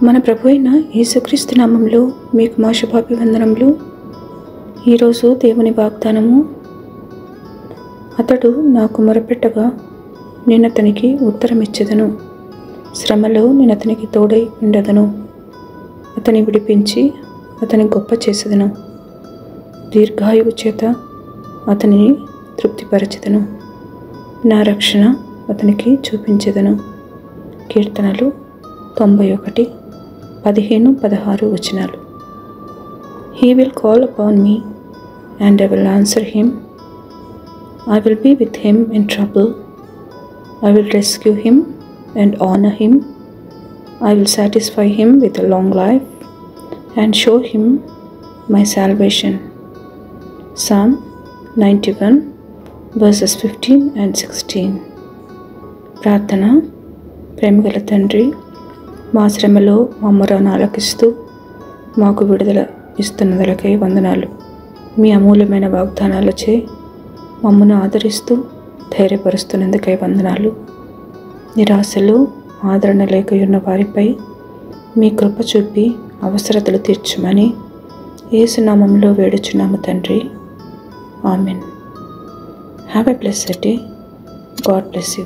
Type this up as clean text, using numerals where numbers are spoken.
మన ప్రభు అయిన యేసుక్రీస్తు నామంలో మీకు మా శుభాభివందనములు. ఈరోజు దేవుని వాగ్దానము, అతడు నాకు మొరపెట్టగా నేను అతనికి ఉత్తరమిచ్చెదను, శ్రమలో నేను అతనికి తోడై ఉండదను, అతని విడిపించి అతని గొప్ప చేసేదను, దీర్ఘాయువు చేత అతనిని తృప్తిపరచెదను, నా రక్షణ అతనికి చూపించెదను. కీర్తనలు 91:15-16 వచనాలు. He will call upon me and I will answer him. I will be with him in trouble. I will rescue him and honor him. I will satisfy him with a long life and show him my salvation. Psalm 91:15-16. ప్రార్థన. ప్రేమగల తండ్రి, మా శ్రమలో మా మొరను ఆలకిస్తూ మాకు విడుదల ఇస్తున్నదలకై వందనాలు. మీ అమూల్యమైన వాగ్దానాలచే మమ్మను ఆదరిస్తూ ధైర్యపరుస్తున్నందుకై వందనాలు. నిరాశలు ఆదరణ లేకయున్న వారిపై మీ కృప చూపి అవసరతలు తీర్చమని యేసు నామములో వేడుచున్నాము తండ్రి. Amen. Have a blessed day. God bless you.